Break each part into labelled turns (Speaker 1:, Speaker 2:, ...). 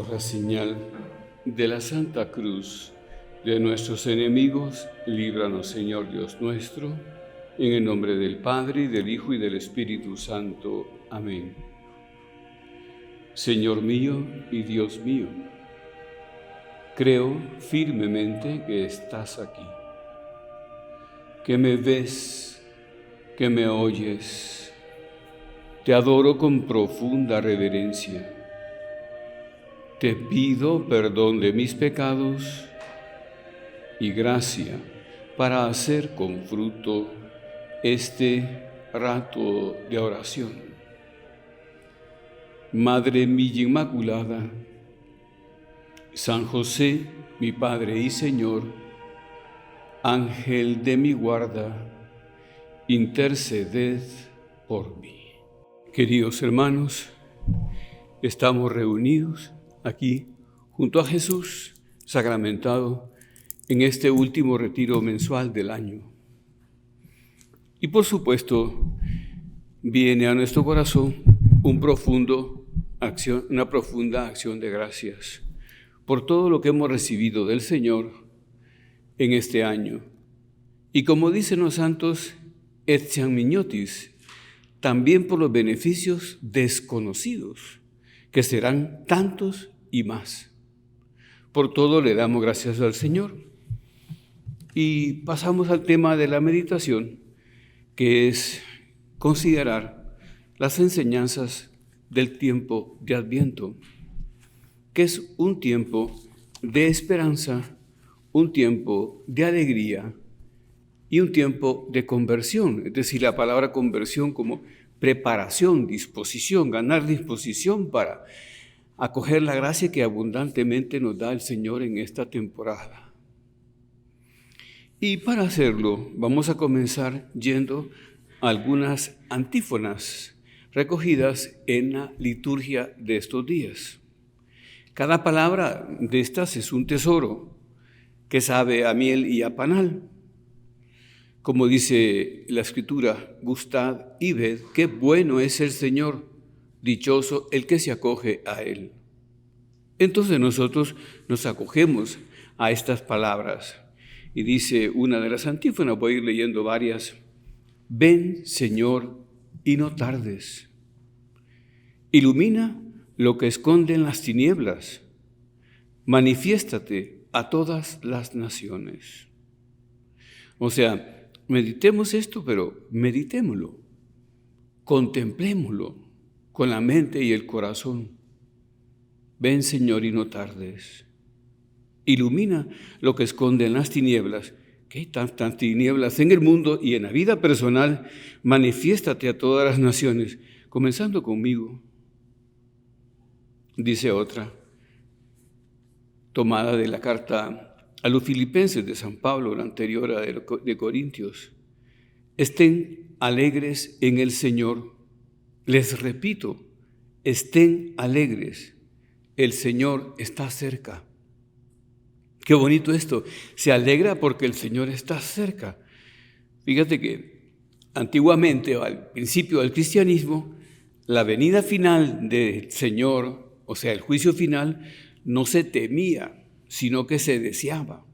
Speaker 1: Por la señal de la Santa Cruz de nuestros enemigos, líbranos, Señor Dios nuestro, en el nombre del Padre, y del Hijo, y del Espíritu Santo. Amén. Señor mío y Dios mío, creo firmemente que estás aquí, que me ves, que me oyes. Te adoro con profunda reverencia. Te pido perdón de mis pecados y gracia para hacer con fruto este rato de oración. Madre mía Inmaculada, San José, mi Padre y Señor, Ángel de mi guarda, interceded por mí. Queridos hermanos, estamos reunidos aquí junto a Jesús sacramentado en este último retiro mensual del año. Y por supuesto, viene a nuestro corazón una profunda acción de gracias por todo lo que hemos recibido del Señor en este año. Y como dicen los santos, etiam mignotis, también por los beneficios desconocidos, que serán tantos y más. Por todo le damos gracias al Señor. Y pasamos al tema de la meditación, que es considerar las enseñanzas del tiempo de Adviento, que es un tiempo de esperanza, un tiempo de alegría y un tiempo de conversión. Es decir, la palabra conversión como preparación, disposición, ganar disposición para acoger la gracia que abundantemente nos da el Señor en esta temporada. Y para hacerlo, vamos a comenzar yendo a algunas antífonas recogidas en la liturgia de estos días. Cada palabra de estas es un tesoro que sabe a miel y a panal. Como dice la Escritura, gustad y ved qué bueno es el Señor, dichoso el que se acoge a Él. Entonces nosotros nos acogemos a estas palabras. Y dice una de las antífonas, voy a ir leyendo varias. Ven, Señor, y no tardes. Ilumina lo que esconde en las tinieblas. Manifiéstate a todas las naciones. O sea, meditemos esto, pero meditémoslo. Contemplémoslo con la mente y el corazón. Ven, Señor, y no tardes. Ilumina lo que esconde en las tinieblas. ¿Qué hay tantas tinieblas en el mundo y en la vida personal? Manifiéstate a todas las naciones, comenzando conmigo. Dice otra, tomada de la carta a los Filipenses de San Pablo, la anterior a de Corintios. Estén alegres en el Señor. Les repito, estén alegres. El Señor está cerca. Qué bonito esto. Se alegra porque el Señor está cerca. Fíjate que antiguamente, al principio del cristianismo, la venida final del Señor, o sea, el juicio final, no se temía, sino que se deseaba.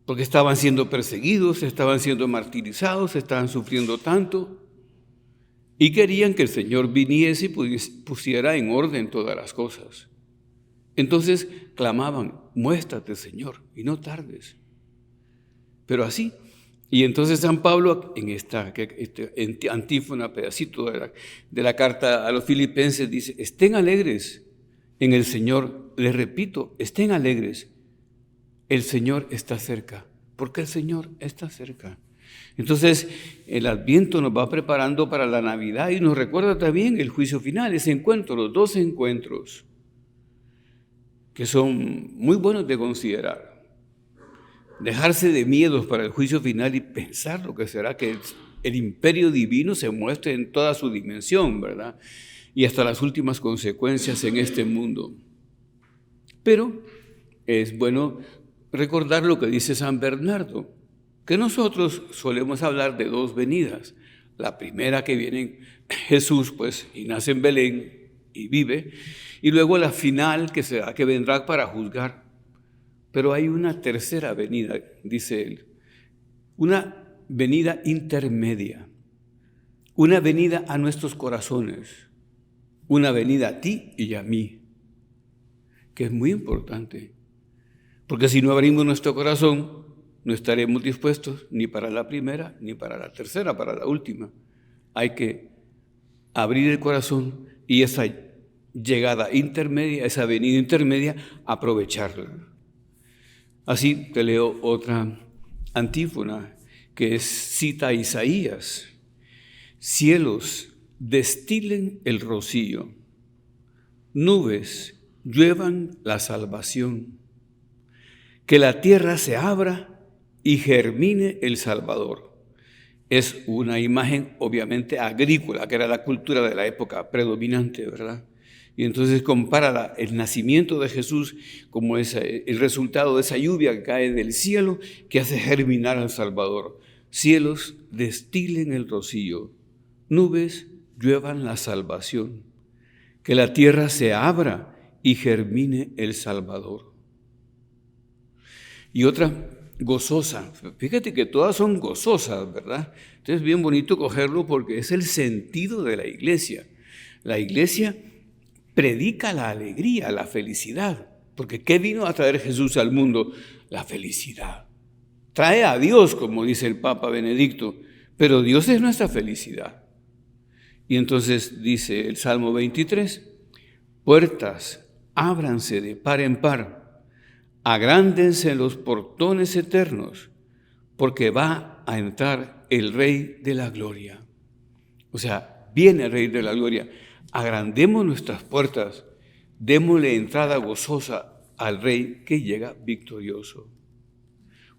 Speaker 1: Porque estaban siendo perseguidos, estaban siendo martirizados, estaban sufriendo tanto. Y querían que el Señor viniese y pusiera en orden todas las cosas. Entonces clamaban, muéstrate, Señor, y no tardes. Pero así, y entonces San Pablo, en esta antífona, pedacito de la carta a los Filipenses, dice, estén alegres en el Señor. Les repito, estén alegres. El Señor está cerca, porque el Señor está cerca. Entonces, el Adviento nos va preparando para la Navidad y nos recuerda también el juicio final, ese encuentro, los dos encuentros, que son muy buenos de considerar. Dejarse de miedos para el juicio final y pensar lo que será que el imperio divino se muestre en toda su dimensión, ¿verdad? Y hasta las últimas consecuencias en este mundo. Pero es bueno recordar lo que dice San Bernardo, que nosotros solemos hablar de dos venidas. La primera que viene Jesús, pues, y nace en Belén, y vive, y luego la final que vendrá para juzgar. Pero hay una tercera venida, dice él, una venida intermedia, una venida a nuestros corazones, una venida a ti y a mí, que es muy importante, porque si no abrimos nuestro corazón, no estaremos dispuestos ni para la primera, ni para la tercera, para la última. Hay que abrir el corazón y esa llegada intermedia, esa venida intermedia, aprovecharla. Así te leo otra antífona que cita a Isaías. Cielos, destilen el rocío, nubes, lluevan la salvación, que la tierra se abra y germine el Salvador. Es una imagen obviamente agrícola, que era la cultura de la época predominante, ¿verdad? Y entonces compara el nacimiento de Jesús como el resultado de esa lluvia que cae del cielo que hace germinar al Salvador. Cielos, destilen el rocío, nubes, lluevan la salvación, que la tierra se abra y germine el Salvador. Y otra gozosa, fíjate que todas son gozosas, ¿verdad? Entonces es bien bonito cogerlo porque es el sentido de la iglesia. La iglesia predica la alegría, la felicidad, porque ¿qué vino a traer Jesús al mundo? La felicidad. Trae a Dios, como dice el Papa Benedicto, pero Dios es nuestra felicidad. Y entonces dice el Salmo 23, puertas, ábranse de par en par, agrándense los portones eternos, porque va a entrar el Rey de la Gloria. O sea, viene el Rey de la Gloria. Agrandemos nuestras puertas, démosle entrada gozosa al Rey que llega victorioso.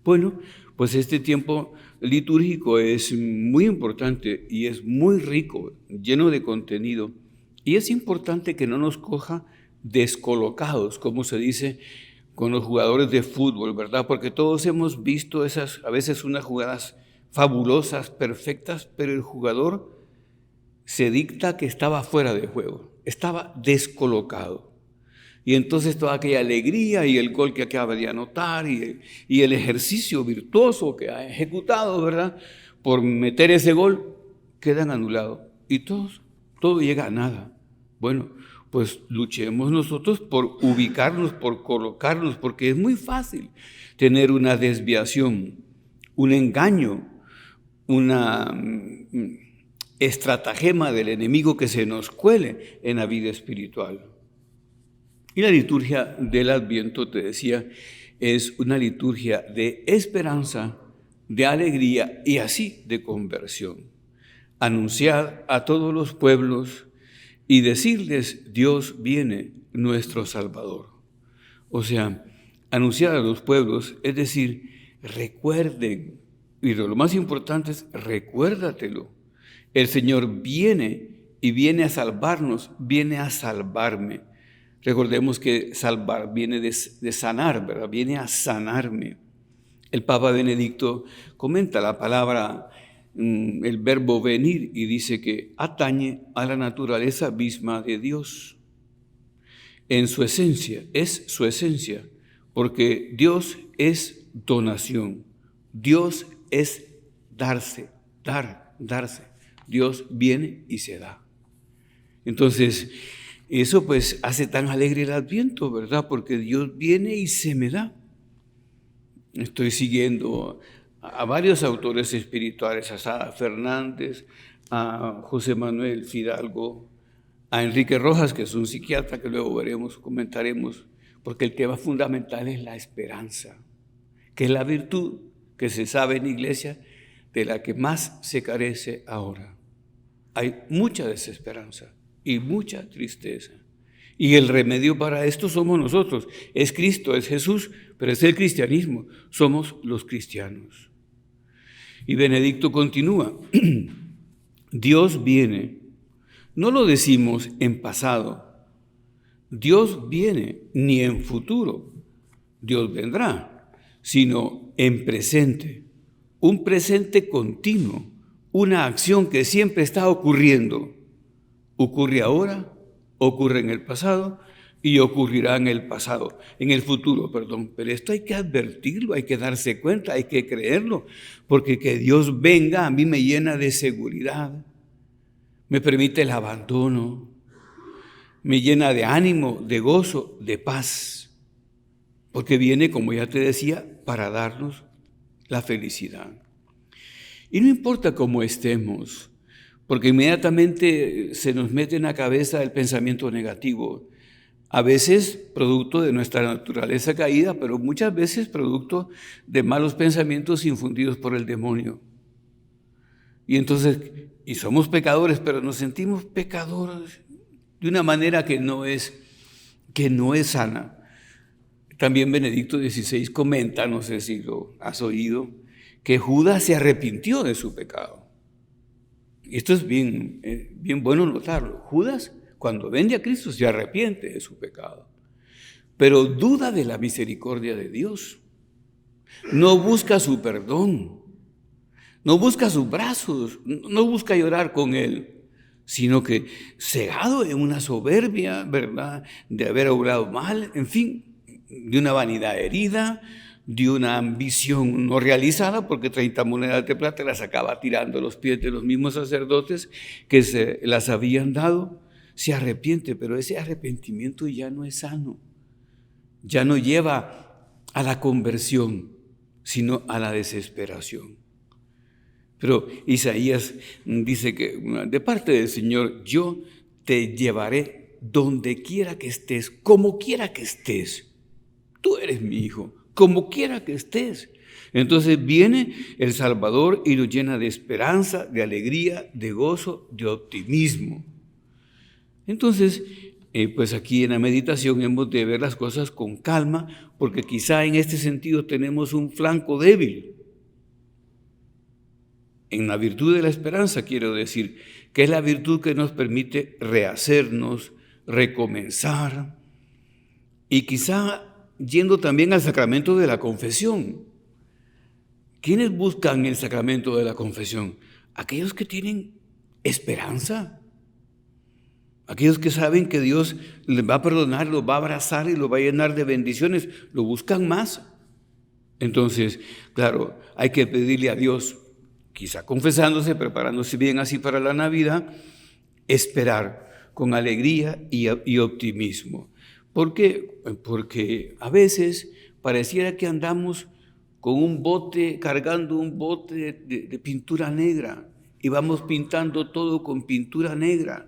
Speaker 1: Bueno, pues este tiempo litúrgico es muy importante y es muy rico, lleno de contenido. Y es importante que no nos coja descolocados, como se dice con los jugadores de fútbol, ¿verdad? Porque todos hemos visto a veces unas jugadas fabulosas, perfectas, pero el jugador se dicta que estaba fuera de juego, estaba descolocado. Y entonces toda aquella alegría y el gol que acaba de anotar y el ejercicio virtuoso que ha ejecutado, ¿verdad? Por meter ese gol, quedan anulados. Y todo llega a nada. Bueno, pues luchemos nosotros por ubicarnos, por colocarnos, porque es muy fácil tener una desviación, un engaño, una estratagema del enemigo que se nos cuele en la vida espiritual. Y la liturgia del Adviento, te decía, es una liturgia de esperanza, de alegría y así de conversión. Anunciar a todos los pueblos y decirles, Dios viene, nuestro Salvador. O sea, anunciar a los pueblos, es decir, recuerden, y lo más importante es recuérdatelo. El Señor viene y viene a salvarnos, viene a salvarme. Recordemos que salvar viene de sanar, ¿verdad? Viene a sanarme. El Papa Benedicto comenta la palabra, el verbo venir, y dice que atañe a la naturaleza misma de Dios. En su esencia, es su esencia, porque Dios es donación. Dios es darse. Dios viene y se da. Entonces, eso pues hace tan alegre el Adviento, ¿verdad? Porque Dios viene y se me da. Estoy siguiendo a varios autores espirituales, a Sara Fernández, a José Manuel Fidalgo, a Enrique Rojas, que es un psiquiatra que luego veremos, comentaremos, porque el tema fundamental es la esperanza, que es la virtud que se sabe en la iglesia de la que más se carece ahora. Hay mucha desesperanza y mucha tristeza. Y el remedio para esto somos nosotros. Es Cristo, es Jesús, pero es el cristianismo. Somos los cristianos. Y Benedicto continúa. Dios viene. No lo decimos en pasado. Dios viene, ni en futuro. Dios vendrá, sino en presente. Un presente continuo. Una acción que siempre está ocurriendo. Ocurre ahora, ocurre en el pasado y ocurrirá en el futuro, perdón. Pero esto hay que advertirlo, hay que darse cuenta, hay que creerlo, porque que Dios venga a mí me llena de seguridad, me permite el abandono, me llena de ánimo, de gozo, de paz, porque viene, como ya te decía, para darnos la felicidad. Y no importa cómo estemos, porque inmediatamente se nos mete en la cabeza el pensamiento negativo, a veces producto de nuestra naturaleza caída, pero muchas veces producto de malos pensamientos infundidos por el demonio. Y entonces, y somos pecadores, pero nos sentimos pecadores de una manera que no es sana. También Benedicto XVI comenta, no sé si lo has oído, que Judas se arrepintió de su pecado. Y esto es bien bueno notarlo. Judas, cuando vende a Cristo, se arrepiente de su pecado, pero duda de la misericordia de Dios. No busca su perdón, no busca sus brazos, no busca llorar con Él, sino que cegado en una soberbia, ¿verdad?, de haber obrado mal, en fin, de una vanidad herida, de una ambición no realizada, porque 30 monedas de plata las acaba tirando a los pies de los mismos sacerdotes que se las habían dado. Se arrepiente, pero ese arrepentimiento ya no es sano, ya no lleva a la conversión, sino a la desesperación. Pero Isaías dice que de parte del Señor, yo te llevaré donde quiera que estés, como quiera que estés. Tú eres mi hijo, como quiera que estés. Entonces viene el Salvador y nos llena de esperanza, de alegría, de gozo, de optimismo. Entonces, pues aquí en la meditación hemos de ver las cosas con calma, porque quizá en este sentido tenemos un flanco débil. En la virtud de la esperanza, quiero decir, que es la virtud que nos permite rehacernos, recomenzar, y quizá yendo también al sacramento de la confesión. ¿Quiénes buscan el sacramento de la confesión? Aquellos que tienen esperanza, aquellos que saben que Dios les va a perdonar, los va a abrazar y los va a llenar de bendiciones, lo buscan más. Entonces, claro, hay que pedirle a Dios, quizá confesándose, preparándose bien así para la Navidad, esperar con alegría y optimismo. ¿Por qué? Porque a veces pareciera que andamos con un bote, cargando un bote de pintura negra y vamos pintando todo con pintura negra.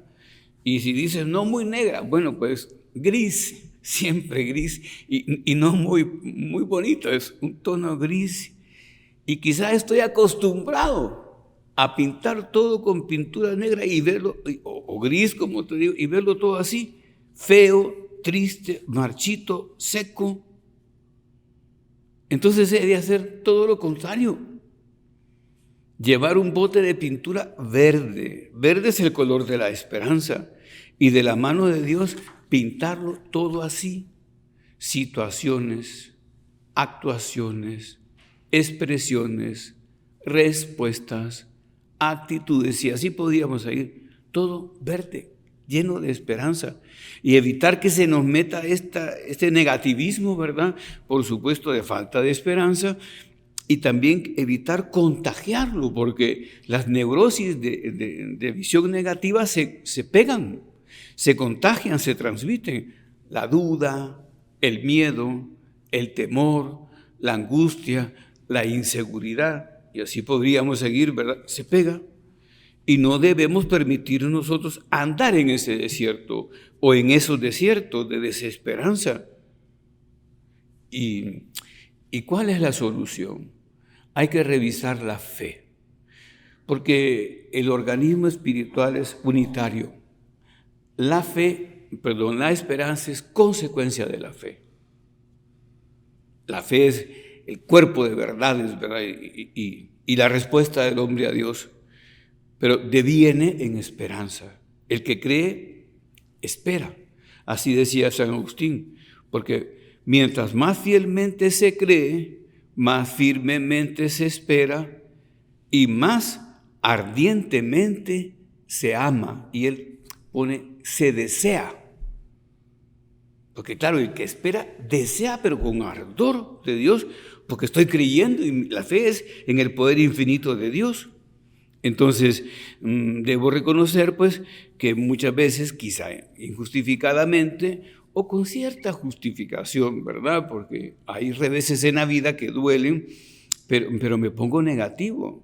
Speaker 1: Y si dices, no muy negra, bueno, pues gris, siempre gris, y no muy bonito, es un tono gris. Y quizás estoy acostumbrado a pintar todo con pintura negra y verlo, o gris, como te digo, y verlo todo así, feo, triste, marchito, seco. Entonces he de hacer todo lo contrario. Llevar un bote de pintura verde. Verde es el color de la esperanza. Y de la mano de Dios pintarlo todo así. Situaciones, actuaciones, expresiones, respuestas, actitudes. Y así podíamos ir. Todo verde, lleno de esperanza. Y evitar que se nos meta este negativismo, ¿verdad? Por supuesto, de falta de esperanza. Y también evitar contagiarlo, porque las neurosis de visión negativa se pegan, se contagian, se transmiten. La duda, el miedo, el temor, la angustia, la inseguridad, y así podríamos seguir, ¿verdad? Se pega. Y no debemos permitir nosotros andar en ese desierto o en esos desiertos de desesperanza. ¿Y cuál es la solución? Hay que revisar la fe, porque el organismo espiritual es unitario. La esperanza es consecuencia de la fe. La fe es el cuerpo de verdades, ¿verdad? Y la respuesta del hombre a Dios, pero deviene en esperanza. El que cree, espera. Así decía San Agustín, porque mientras más fielmente se cree, más firmemente se espera y más ardientemente se ama. Y él pone, se desea. Porque claro, el que espera desea, pero con ardor de Dios, porque estoy creyendo y la fe es en el poder infinito de Dios. Entonces, debo reconocer pues que muchas veces, quizá injustificadamente o con cierta justificación, ¿verdad? Porque hay reveses en la vida que duelen, pero me pongo negativo.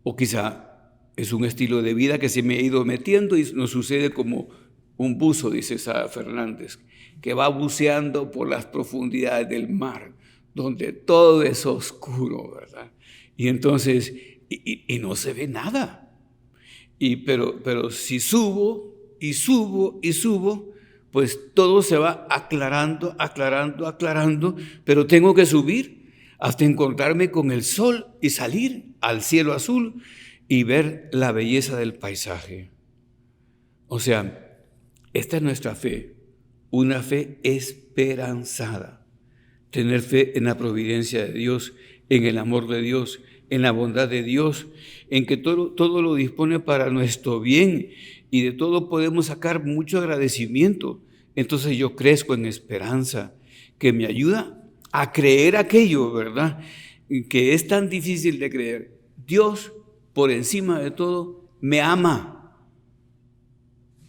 Speaker 1: O quizá es un estilo de vida que se me ha ido metiendo y nos sucede como un buzo, dice Sara Fernández, que va buceando por las profundidades del mar, donde todo es oscuro, ¿verdad? Y entonces, y no se ve nada. Pero si subo y subo y subo, pues todo se va aclarando, pero tengo que subir hasta encontrarme con el sol y salir al cielo azul y ver la belleza del paisaje. O sea, esta es nuestra fe, una fe esperanzada. Tener fe en la providencia de Dios, en el amor de Dios, en la bondad de Dios, en que todo lo dispone para nuestro bien y de todo podemos sacar mucho agradecimiento. Entonces yo crezco en esperanza, que me ayuda a creer aquello, ¿verdad? Que es tan difícil de creer. Dios, por encima de todo, me ama.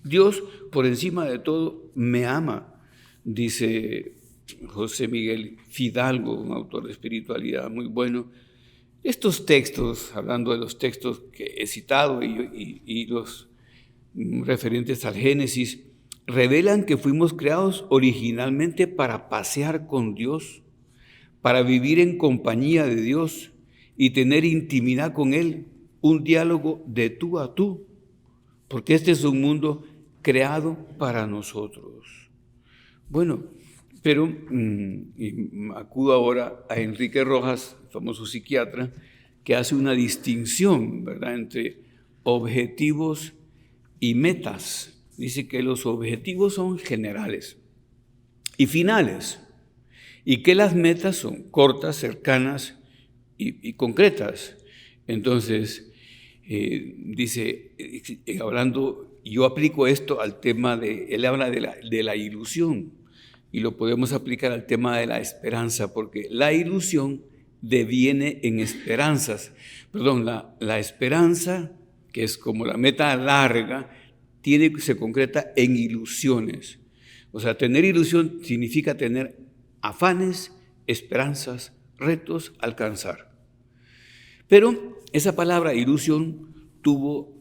Speaker 1: Dios, por encima de todo, me ama, dice José Miguel Fidalgo, un autor de espiritualidad muy bueno. Estos textos, hablando de los textos que he citado y los referentes al Génesis, revelan que fuimos creados originalmente para pasear con Dios, para vivir en compañía de Dios y tener intimidad con Él, un diálogo de tú a tú, porque este es un mundo creado para nosotros. Bueno, pero acudo ahora a Enrique Rojas, famoso psiquiatra, que hace una distinción, ¿verdad?, entre objetivos y metas. Dice que los objetivos son generales y finales, y que las metas son cortas, cercanas y concretas. Entonces, dice, hablando, yo aplico esto al tema él habla de la ilusión, y lo podemos aplicar al tema de la esperanza, porque la ilusión deviene en esperanzas. Perdón, la esperanza, que es como la meta larga, se concreta en ilusiones. O sea, tener ilusión significa tener afanes, esperanzas, retos, alcanzar. Pero esa palabra ilusión tuvo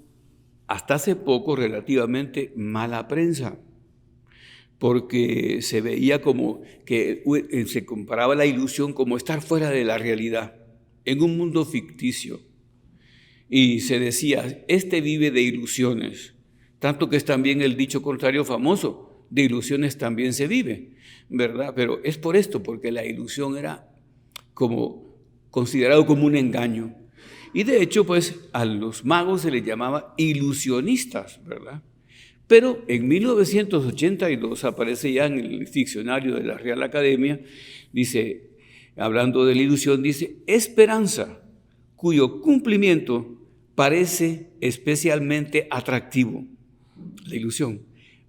Speaker 1: hasta hace poco relativamente mala prensa, porque se veía como que se comparaba la ilusión como estar fuera de la realidad, en un mundo ficticio. Y se decía, este vive de ilusiones, tanto que es también el dicho contrario famoso, de ilusiones también se vive, ¿verdad? Pero es por esto, porque la ilusión era considerado como un engaño. Y de hecho, pues a los magos se les llamaba ilusionistas, ¿verdad? Pero en 1982 aparece ya en el diccionario de la Real Academia, dice, hablando de la ilusión, dice, esperanza, cuyo cumplimiento parece especialmente atractivo. La ilusión.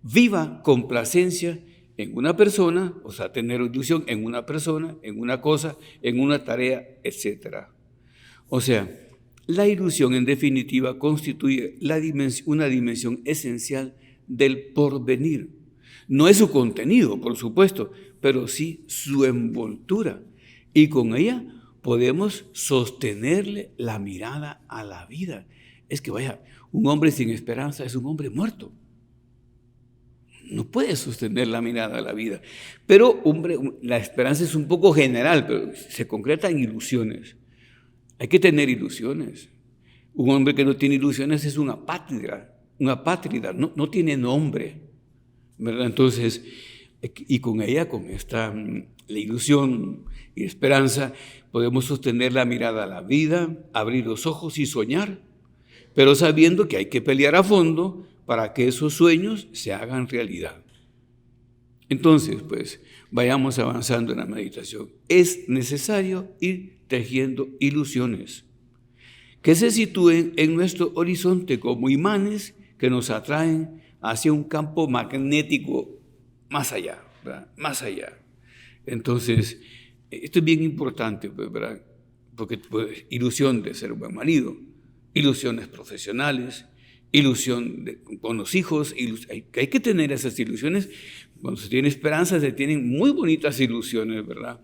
Speaker 1: Viva complacencia en una persona, o sea, tener ilusión en una persona, en una cosa, en una tarea, etc. O sea, la ilusión en definitiva constituye una dimensión esencial del porvenir. No es su contenido, por supuesto, pero sí su envoltura. Y con ella podemos sostenerle la mirada a la vida. Es que vaya, un hombre sin esperanza es un hombre muerto. No puede sostener la mirada a la vida. Pero, hombre, la esperanza es un poco general, pero se concreta en ilusiones. Hay que tener ilusiones. Un hombre que no tiene ilusiones es una apátrida, no tiene nombre, ¿verdad? Entonces, y con ella, con esta la ilusión y esperanza, podemos sostener la mirada a la vida, abrir los ojos y soñar, pero sabiendo que hay que pelear a fondo para que esos sueños se hagan realidad. Entonces, pues, vayamos avanzando en la meditación. Es necesario ir tejiendo ilusiones que se sitúen en nuestro horizonte como imanes que nos atraen hacia un campo magnético más allá, ¿verdad? Más allá. Entonces, esto es bien importante, ¿verdad? Porque pues, ilusión de ser un buen marido, ilusiones profesionales, con los hijos, hay que tener esas ilusiones. Cuando se tiene esperanza, se tienen muy bonitas ilusiones, ¿verdad?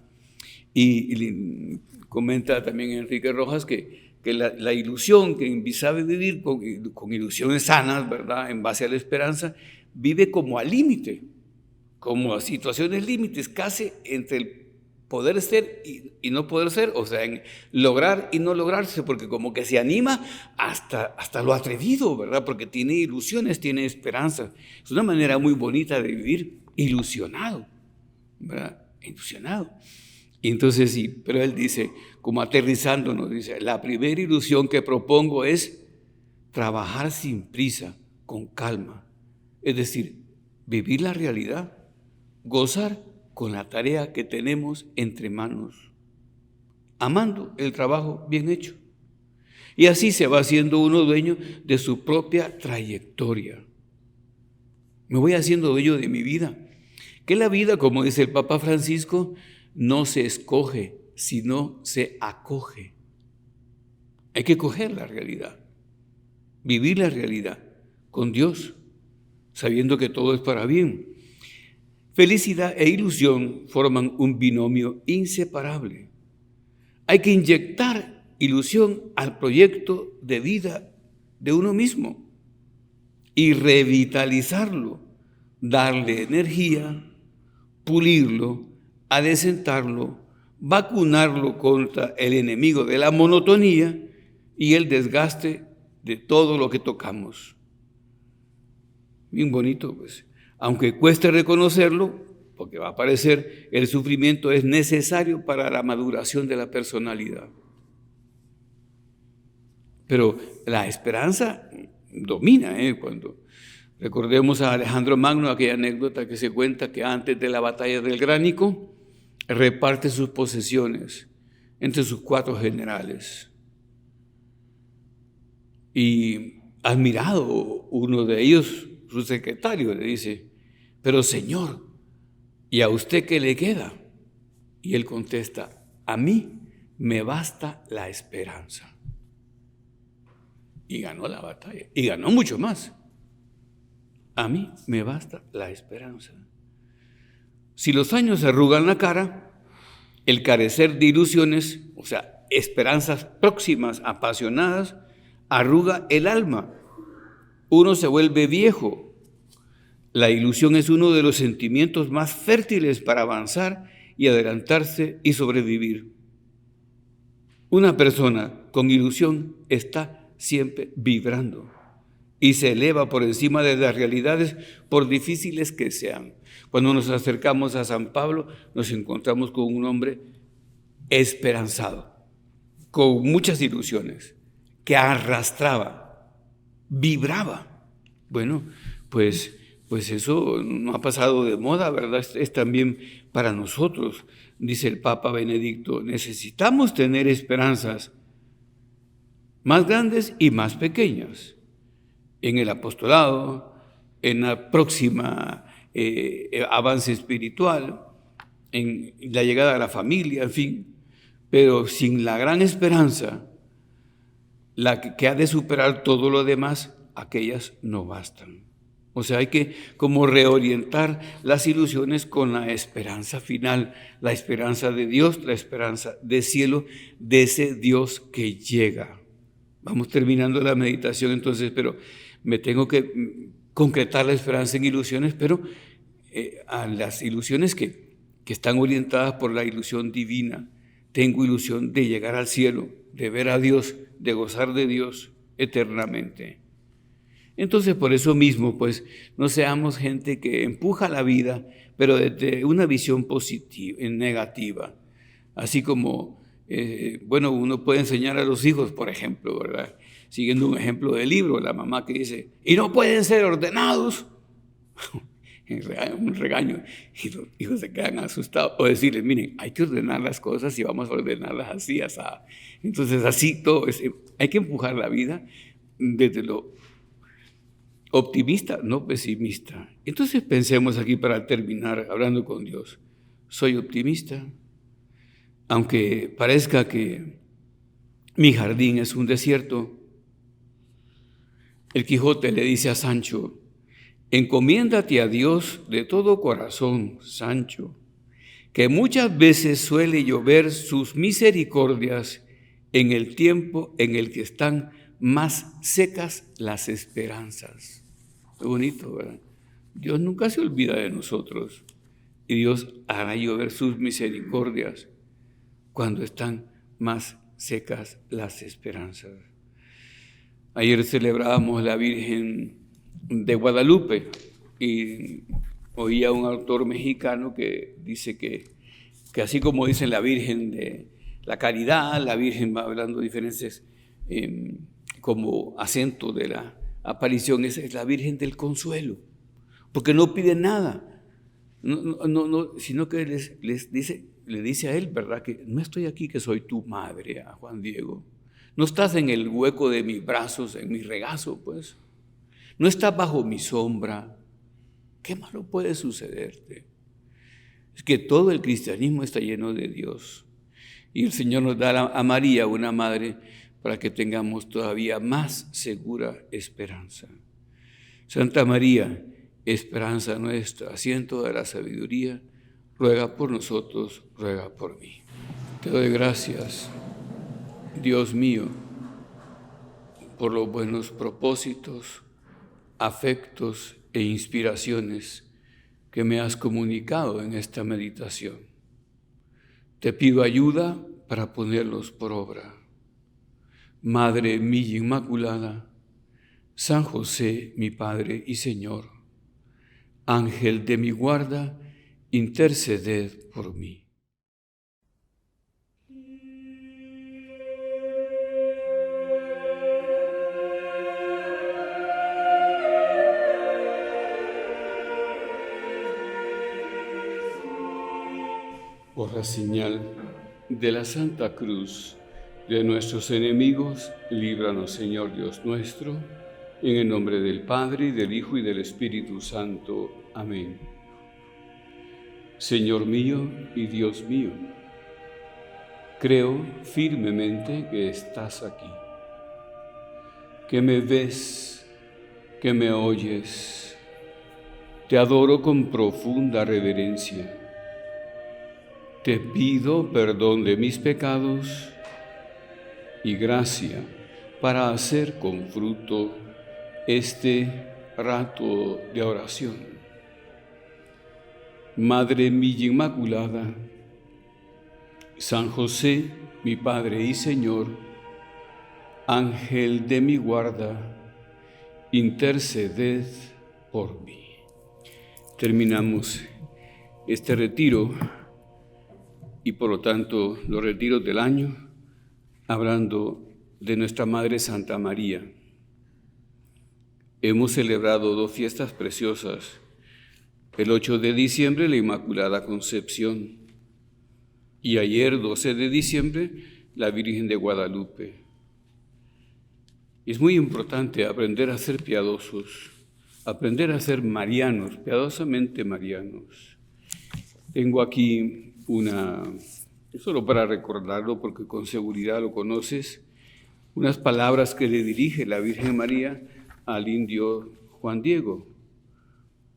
Speaker 1: Y comenta también Enrique Rojas que la ilusión que sabe vivir con ilusiones sanas, ¿verdad? En base a la esperanza, vive como al límite, como a situaciones límites, casi entre el poder ser y no poder ser, o sea, en lograr y no lograrse, porque como que se anima hasta lo atrevido, ¿verdad? Porque tiene ilusiones, tiene esperanza. Es una manera muy bonita de vivir ilusionado, ¿verdad? Ilusionado. Y entonces sí, pero él dice, como aterrizándonos, dice, la primera ilusión que propongo es trabajar sin prisa, con calma. Es decir, vivir la realidad, gozar con la tarea que tenemos entre manos, amando el trabajo bien hecho. Y así se va haciendo uno dueño de su propia trayectoria. Me voy haciendo dueño de mi vida. Que la vida, como dice el Papa Francisco, no se escoge, sino se acoge. Hay que coger la realidad, vivir la realidad con Dios, sabiendo que todo es para bien. Felicidad e ilusión forman un binomio inseparable. Hay que inyectar ilusión al proyecto de vida de uno mismo y revitalizarlo, darle energía, pulirlo, adecentarlo, vacunarlo contra el enemigo de la monotonía y el desgaste de todo lo que tocamos. Bien bonito, pues. Aunque cueste reconocerlo, porque va a aparecer, el sufrimiento es necesario para la maduración de la personalidad. Pero la esperanza domina, cuando recordemos a Alejandro Magno, aquella anécdota que se cuenta que antes de la batalla del Gránico, reparte sus posesiones entre sus 4 generales. Y admirado uno de ellos, su secretario, le dice, pero señor, ¿y a usted qué le queda? Y él contesta, a mí me basta la esperanza. Y ganó la batalla, y ganó mucho más. A mí me basta la esperanza. Si los años arrugan la cara, el carecer de ilusiones, o sea, esperanzas próximas, apasionadas, arruga el alma. Uno se vuelve viejo. La ilusión es uno de los sentimientos más fértiles para avanzar y adelantarse y sobrevivir. Una persona con ilusión está siempre vibrando y se eleva por encima de las realidades, por difíciles que sean. Cuando nos acercamos a San Pablo, nos encontramos con un hombre esperanzado, con muchas ilusiones, que arrastraba, vibraba. Bueno, pues eso no ha pasado de moda, ¿verdad? Es también para nosotros, dice el Papa Benedicto, necesitamos tener esperanzas más grandes y más pequeñas en el apostolado, en la próxima avance espiritual, en la llegada a la familia, en fin. Pero sin la gran esperanza, la que ha de superar todo lo demás, aquellas no bastan. O sea, hay que como reorientar las ilusiones con la esperanza final, la esperanza de Dios, la esperanza del cielo, de ese Dios que llega. Vamos terminando la meditación entonces, pero me tengo que concretar la esperanza en ilusiones, pero a las ilusiones que están orientadas por la ilusión divina. Tengo ilusión de llegar al cielo, de ver a Dios, de gozar de Dios eternamente. Entonces, por eso mismo, pues, no seamos gente que empuja la vida, pero desde una visión positiva, negativa. Así como, uno puede enseñar a los hijos, por ejemplo, ¿verdad? Siguiendo un ejemplo del libro, la mamá que dice, y no pueden ser ordenados. Un regaño, y los hijos se quedan asustados. O decirles, miren, hay que ordenar las cosas y vamos a ordenarlas así, así. Entonces, así todo, hay que empujar la vida desde lo optimista, no pesimista. Entonces pensemos aquí para terminar hablando con Dios. Soy optimista, aunque parezca que mi jardín es un desierto. El Quijote le dice a Sancho: encomiéndate a Dios de todo corazón, Sancho, que muchas veces suele llover sus misericordias en el tiempo en el que están más secas las esperanzas. Qué bonito, ¿verdad? Dios nunca se olvida de nosotros y Dios hará llover sus misericordias cuando están más secas las esperanzas. Ayer celebrábamos la Virgen de Guadalupe y oía a un autor mexicano que dice que así como dicen la Virgen de la Caridad, la Virgen va hablando diferentes como acento de la aparición, esa es la Virgen del Consuelo, porque no pide nada, sino que le dice a él, ¿verdad? Que no estoy aquí, que soy tu madre, a Juan Diego. No estás en el hueco de mis brazos, en mi regazo, pues. No estás bajo mi sombra. ¿Qué malo puede sucederte? Es que todo el cristianismo está lleno de Dios. Y el Señor nos da a María, una madre, para que tengamos todavía más segura esperanza. Santa María, esperanza nuestra, asiento de la sabiduría, ruega por nosotros, ruega por mí. Te doy gracias, Dios mío, por los buenos propósitos, afectos e inspiraciones que me has comunicado en esta meditación. Te pido ayuda para ponerlos por obra. Madre mía Inmaculada, San José, mi Padre y Señor, Ángel de mi guarda, interceded por mí. Por la señal de la Santa Cruz de nuestros enemigos, líbranos, Señor Dios nuestro, en el nombre del Padre, y del Hijo, y del Espíritu Santo. Amén. Señor mío y Dios mío, creo firmemente que estás aquí, que me ves, que me oyes. Te adoro con profunda reverencia. Te pido perdón de mis pecados y gracia para hacer con fruto este rato de oración. Madre mía Inmaculada, San José, mi Padre y Señor, Ángel de mi guarda, interceded por mí. Terminamos este retiro y por lo tanto los retiros del año, hablando de nuestra Madre Santa María. Hemos celebrado dos fiestas preciosas, el 8 de diciembre la Inmaculada Concepción y ayer 12 de diciembre la Virgen de Guadalupe. Es muy importante aprender a ser piadosos, aprender a ser marianos, piadosamente marianos. Tengo aquí solo para recordarlo porque con seguridad lo conoces, unas palabras que le dirige la Virgen María al indio Juan Diego.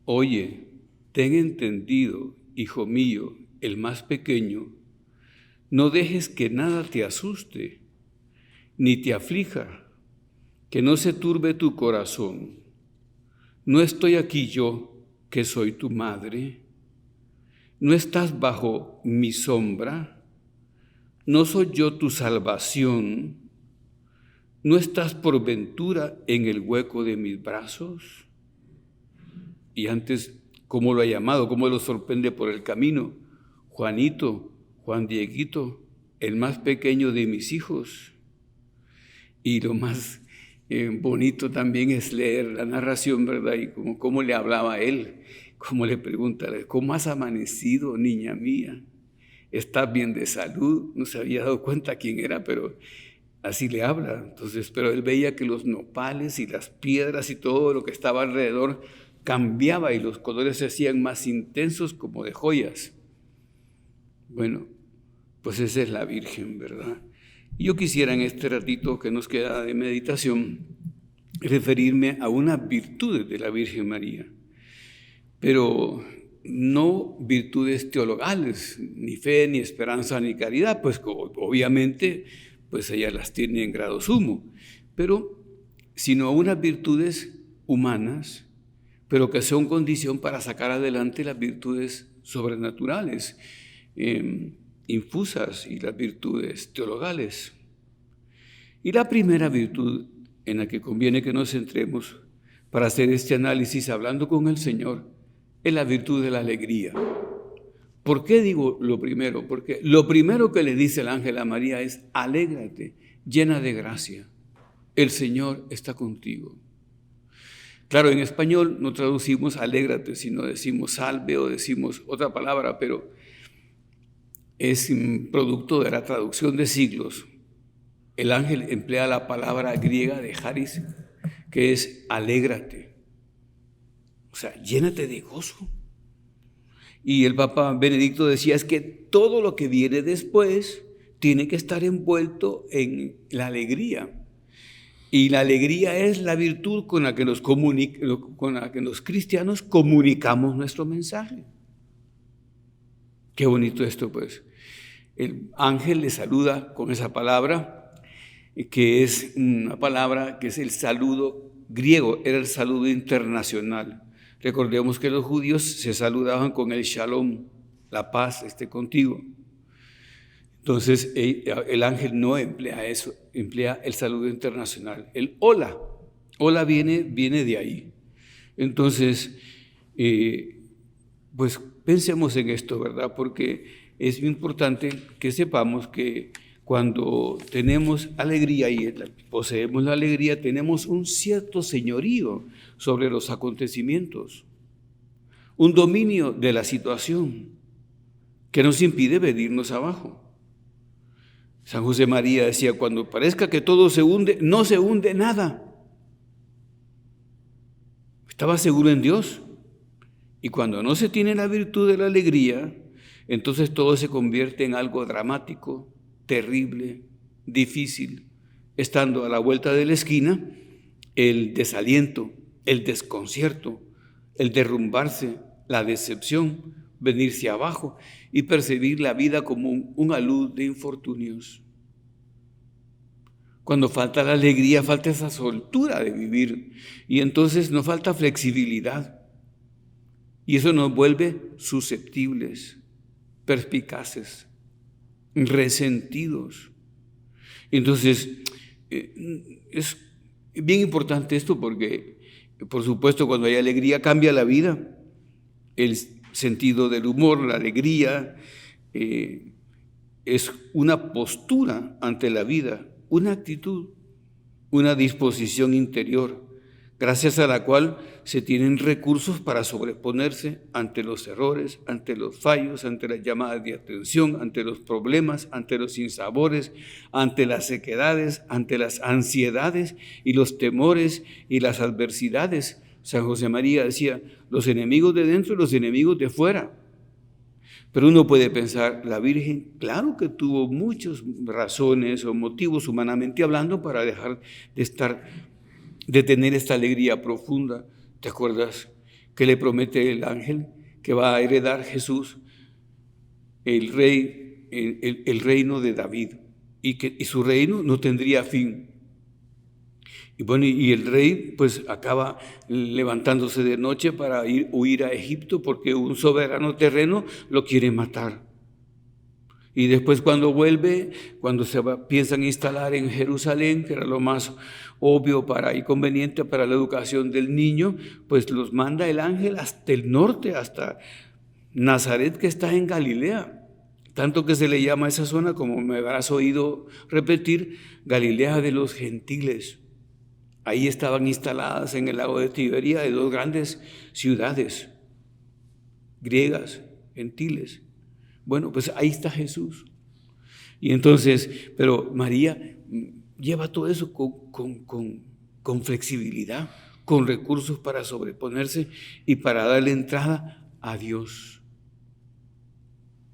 Speaker 1: Oye, ten entendido, hijo mío, el más pequeño, no dejes que nada te asuste, ni te aflija, que no se turbe tu corazón. ¿No estoy aquí yo, que soy tu madre? ¿No estás bajo mi sombra? ¿No soy yo tu salvación? ¿No estás por ventura en el hueco de mis brazos? Y antes, ¿cómo lo ha llamado? ¿Cómo lo sorprende por el camino? Juanito, Juan Dieguito, el más pequeño de mis hijos. Y lo más bonito también es leer la narración, ¿verdad? Y cómo le hablaba a él, cómo le pregunta, ¿cómo has amanecido, niña mía? ¿Estás bien de salud? No se había dado cuenta quién era, pero así le habla. Entonces, pero él veía que los nopales y las piedras y todo lo que estaba alrededor cambiaba y los colores se hacían más intensos como de joyas. Bueno, pues esa es la Virgen, ¿verdad? Y yo quisiera en este ratito que nos queda de meditación referirme a unas virtudes de la Virgen María, pero no virtudes teologales, ni fe, ni esperanza, ni caridad, pues obviamente pues ella las tiene en grado sumo, pero sino unas virtudes humanas, pero que son condición para sacar adelante las virtudes sobrenaturales, infusas, y las virtudes teologales. Y la primera virtud en la que conviene que nos centremos para hacer este análisis hablando con el Señor es la virtud de la alegría. ¿Por qué digo lo primero? Porque lo primero que le dice el ángel a María es: alégrate, llena de gracia, el Señor está contigo. Claro, en español no traducimos alégrate, sino decimos salve o decimos otra palabra, pero es un producto de la traducción de siglos. El ángel emplea la palabra griega de charis, que es alégrate. O sea, llénate de gozo. Y el Papa Benedicto decía, es que todo lo que viene después tiene que estar envuelto en la alegría. Y la alegría es la virtud con la que los cristianos comunicamos nuestro mensaje. Qué bonito esto, pues. El ángel le saluda con esa palabra, que es una palabra que es el saludo griego, era el saludo internacional. Recordemos que los judíos se saludaban con el shalom, la paz esté contigo. Entonces el ángel no emplea eso, emplea el saludo internacional. El hola viene de ahí. Entonces, pues pensemos en esto, ¿verdad? Porque es importante que sepamos que cuando tenemos alegría y poseemos la alegría, tenemos un cierto señorío sobre los acontecimientos, un dominio de la situación que nos impide venirnos abajo. San José María decía, cuando parezca que todo se hunde, no se hunde nada. Estaba seguro en Dios. Y cuando no se tiene la virtud de la alegría, entonces todo se convierte en algo dramático, terrible, difícil. Estando a la vuelta de la esquina, el desaliento, el desconcierto, el derrumbarse, la decepción, venirse abajo y percibir la vida como un alud de infortunios. Cuando falta la alegría, falta esa soltura de vivir y entonces nos falta flexibilidad. Y eso nos vuelve susceptibles, perspicaces, resentidos. Entonces, es bien importante esto porque, por supuesto, cuando hay alegría cambia la vida. El sentido del humor, la alegría, es una postura ante la vida, una actitud, una disposición interior, gracias a la cual se tienen recursos para sobreponerse ante los errores, ante los fallos, ante las llamadas de atención, ante los problemas, ante los sinsabores, ante las sequedades, ante las ansiedades y los temores y las adversidades. San José María decía, los enemigos de dentro y los enemigos de fuera. Pero uno puede pensar, la Virgen, claro que tuvo muchas razones o motivos humanamente hablando para dejar de tener esta alegría profunda. ¿Te acuerdas que le promete el ángel que va a heredar Jesús, el reino de David, y su reino no tendría fin? Y bueno, y el rey pues acaba levantándose de noche para huir a Egipto porque un soberano terreno lo quiere matar. Y después cuando vuelve, cuando piensan instalar en Jerusalén, que era lo más obvio y conveniente para la educación del niño, pues los manda el ángel hasta el norte, hasta Nazaret, que está en Galilea. Tanto que se le llama a esa zona, como me habrás oído repetir, Galilea de los gentiles. Ahí estaban instaladas en el lago de Tiberia dos grandes ciudades griegas, gentiles. Bueno, pues ahí está Jesús. Y entonces, pero María lleva todo eso con flexibilidad, con recursos para sobreponerse y para darle entrada a Dios.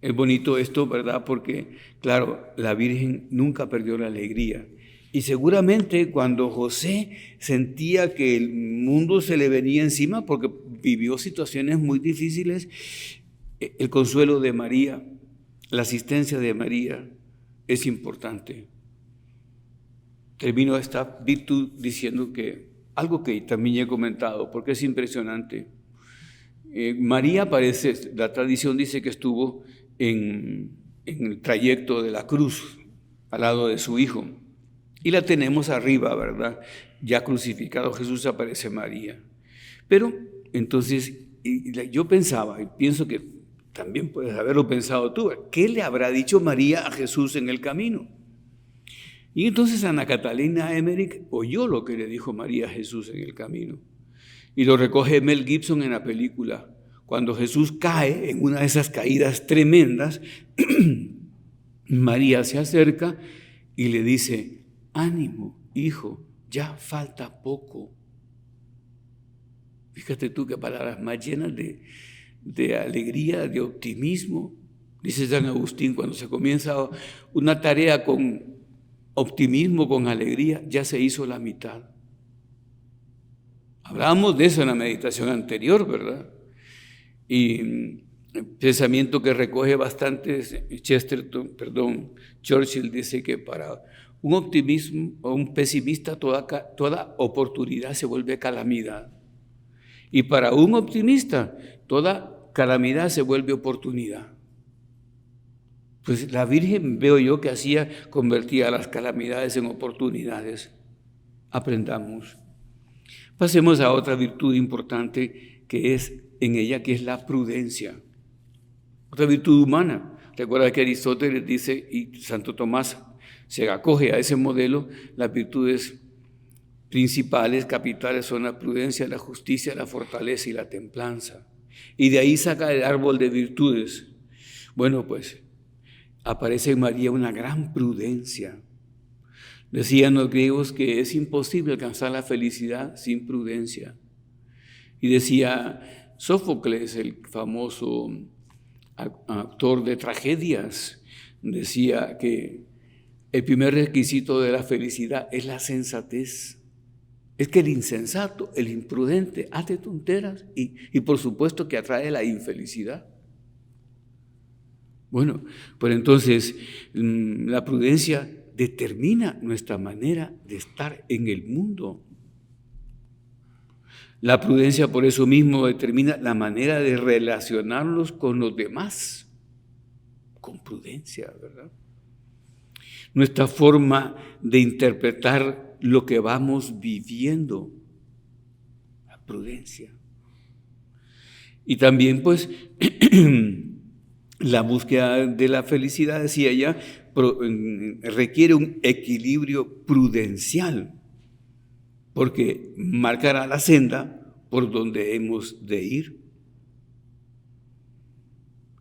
Speaker 1: Es bonito esto, ¿verdad? Porque, claro, la Virgen nunca perdió la alegría. Y seguramente cuando José sentía que el mundo se le venía encima, porque vivió situaciones muy difíciles, el consuelo de María, la asistencia de María es importante. Termino esta virtud diciendo que algo que también he comentado, porque es impresionante. María parece, la tradición dice que estuvo en el trayecto de la cruz, al lado de su hijo. Y la tenemos arriba, ¿verdad? Ya crucificado Jesús aparece María. Pero entonces yo pensaba, y pienso que también puedes haberlo pensado tú, ¿qué le habrá dicho María a Jesús en el camino? Y entonces Ana Catalina Emmerich oyó lo que le dijo María a Jesús en el camino. Y lo recoge Mel Gibson en la película. Cuando Jesús cae en una de esas caídas tremendas, María se acerca y le dice: ánimo, hijo, ya falta poco. Fíjate tú qué palabras más llenas de alegría, de optimismo. Dice San Agustín, cuando se comienza una tarea con optimismo, con alegría, ya se hizo la mitad. Hablábamos de eso en la meditación anterior, ¿verdad? Y pensamiento que recoge bastante Churchill dice que para un optimismo o un pesimista toda oportunidad se vuelve calamidad. Y para un optimista toda calamidad se vuelve oportunidad. Pues la Virgen, veo yo que convertía las calamidades en oportunidades. Aprendamos. Pasemos a otra virtud importante que es en ella, que es la prudencia. Otra virtud humana. Recuerda que Aristóteles dice, y Santo Tomás se acoge a ese modelo, las virtudes principales, capitales son la prudencia, la justicia, la fortaleza y la templanza. Y de ahí saca el árbol de virtudes. Bueno, pues aparece en María una gran prudencia. Decían los griegos que es imposible alcanzar la felicidad sin prudencia. Y decía Sófocles, el famoso autor de tragedias, decía que el primer requisito de la felicidad es la sensatez. Es que el insensato, el imprudente, hace tonteras y por supuesto que atrae la infelicidad. Bueno, pues entonces la prudencia determina nuestra manera de estar en el mundo. La prudencia por eso mismo determina la manera de relacionarnos con los demás, con prudencia, ¿verdad? Nuestra forma de interpretar lo que vamos viviendo, la prudencia. Y también pues la búsqueda de la felicidad, decía ella, requiere un equilibrio prudencial, porque marcará la senda por donde hemos de ir.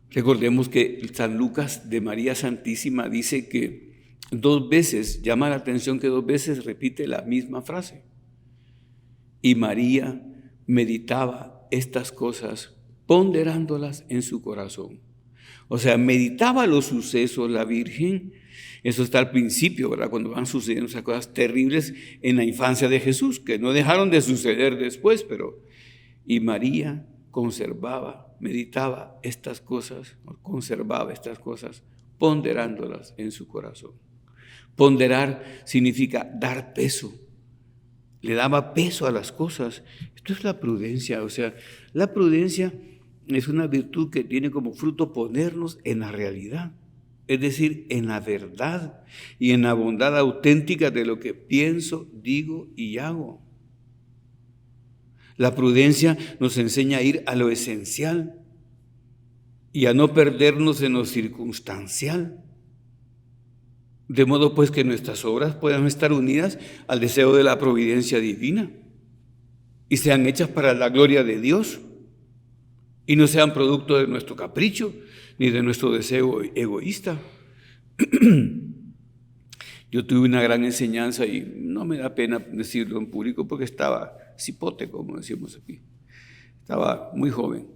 Speaker 1: Recordemos que San Lucas de María Santísima dice que 2 veces, llama la atención que 2 veces repite la misma frase. Y María meditaba estas cosas, ponderándolas en su corazón. O sea, meditaba los sucesos la Virgen. Eso está al principio, ¿verdad? Cuando van sucediendo esas cosas terribles en la infancia de Jesús, que no dejaron de suceder después, y María meditaba estas cosas, conservaba estas cosas, ponderándolas en su corazón. Ponderar significa dar peso. Le daba peso a las cosas. Esto es la prudencia. O sea, la prudencia es una virtud que tiene como fruto ponernos en la realidad, es decir, en la verdad y en la bondad auténtica de lo que pienso, digo y hago. La prudencia nos enseña a ir a lo esencial y a no perdernos en lo circunstancial. De modo pues que nuestras obras puedan estar unidas al deseo de la providencia divina y sean hechas para la gloria de Dios y no sean producto de nuestro capricho ni de nuestro deseo egoísta. Yo tuve una gran enseñanza y no me da pena decirlo en público porque estaba cipote, como decimos aquí. Estaba muy joven.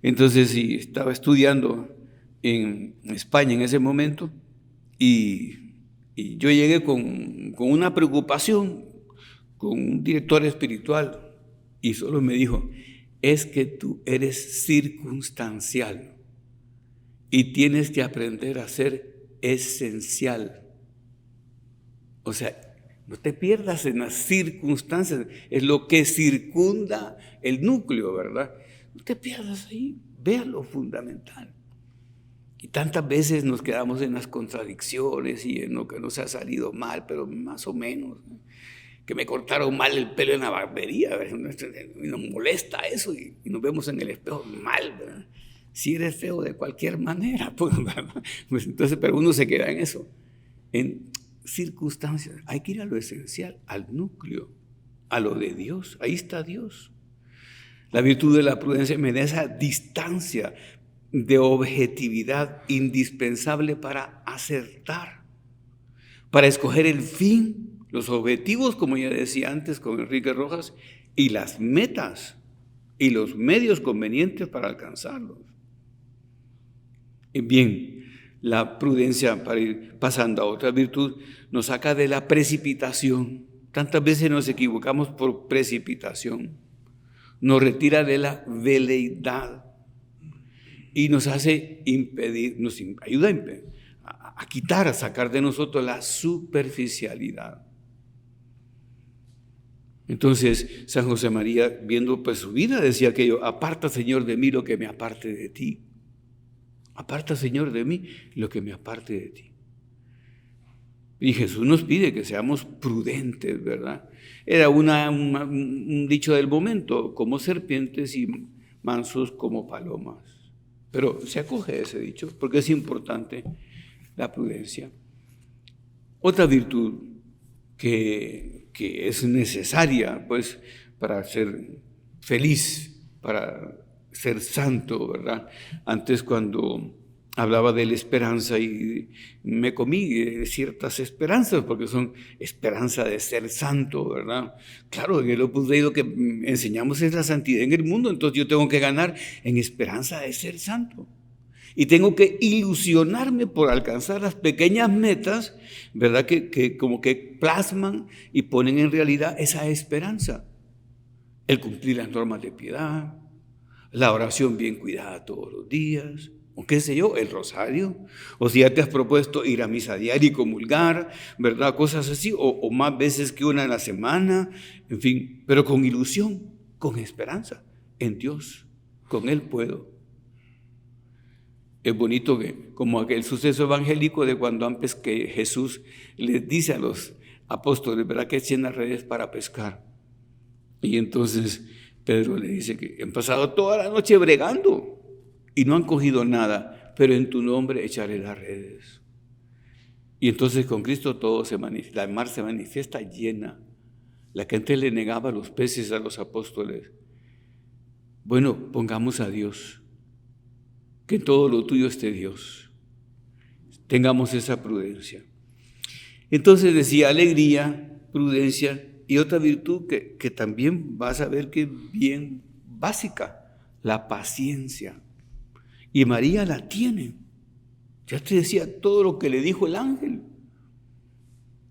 Speaker 1: Entonces, sí, estaba estudiando en España en ese momento y yo llegué con una preocupación con un director espiritual y solo me dijo, es que tú eres circunstancial y tienes que aprender a ser esencial. O sea, no te pierdas en las circunstancias, es lo que circunda el núcleo, ¿verdad? No te pierdas ahí, vea lo fundamental. Y tantas veces nos quedamos en las contradicciones y en lo que nos ha salido mal, pero más o menos, ¿no? Que me cortaron mal el pelo en la barbería, y nos molesta eso y nos vemos en el espejo mal, ¿verdad? Si eres feo de cualquier manera, pues entonces, pero uno se queda en eso, en circunstancias. Hay que ir a lo esencial, al núcleo, a lo de Dios. Ahí está Dios. La virtud de la prudencia me da esa distancia de objetividad indispensable para acertar, para escoger el fin, los objetivos, como ya decía antes con Enrique Rojas, y las metas y los medios convenientes para alcanzarlos. Bien, la prudencia, para ir pasando a otra virtud, nos saca de la precipitación. Tantas veces nos equivocamos por precipitación. Nos retira de la veleidad y nos hace impedir, nos ayuda a quitar, a sacar de nosotros la superficialidad. Entonces, San José María, viendo pues su vida, decía aquello, aparta, Señor, de mí lo que me aparte de ti. Aparta, Señor, de mí lo que me aparte de ti. Y Jesús nos pide que seamos prudentes, ¿verdad? Era un dicho del momento, como serpientes y mansos como palomas. Pero se acoge a ese dicho porque es importante la prudencia. Otra virtud que es necesaria, pues, para ser feliz, para ser santo, ¿verdad? Antes, cuando hablaba de la esperanza, y me comí ciertas esperanzas, porque son esperanza de ser santo, ¿verdad? Claro, en el Opus Dei lo que enseñamos es la santidad en el mundo, entonces yo tengo que ganar en esperanza de ser santo. Y tengo que ilusionarme por alcanzar las pequeñas metas, ¿verdad? Que como que plasman y ponen en realidad esa esperanza. El cumplir las normas de piedad, la oración bien cuidada todos los días, o qué sé yo, el rosario, o si ya te has propuesto ir a misa diaria y comulgar, ¿verdad? Cosas así, o más veces que una en la semana, en fin, pero con ilusión, con esperanza en Dios, con Él puedo. Es bonito que, como aquel suceso evangélico de cuando antes que Jesús les dice a los apóstoles, ¿verdad?, que echen las redes para pescar. Y entonces Pedro le dice que han pasado toda la noche bregando y no han cogido nada, pero en tu nombre echaré las redes. Y entonces con Cristo todo se manifiesta, la mar se manifiesta llena. La gente le negaba los peces a los apóstoles. Bueno, pongamos a Dios. Que en todo lo tuyo esté Dios. Tengamos esa prudencia. Entonces decía alegría, prudencia y otra virtud que también vas a ver que es bien básica, la paciencia. Y María la tiene. Ya te decía todo lo que le dijo el ángel.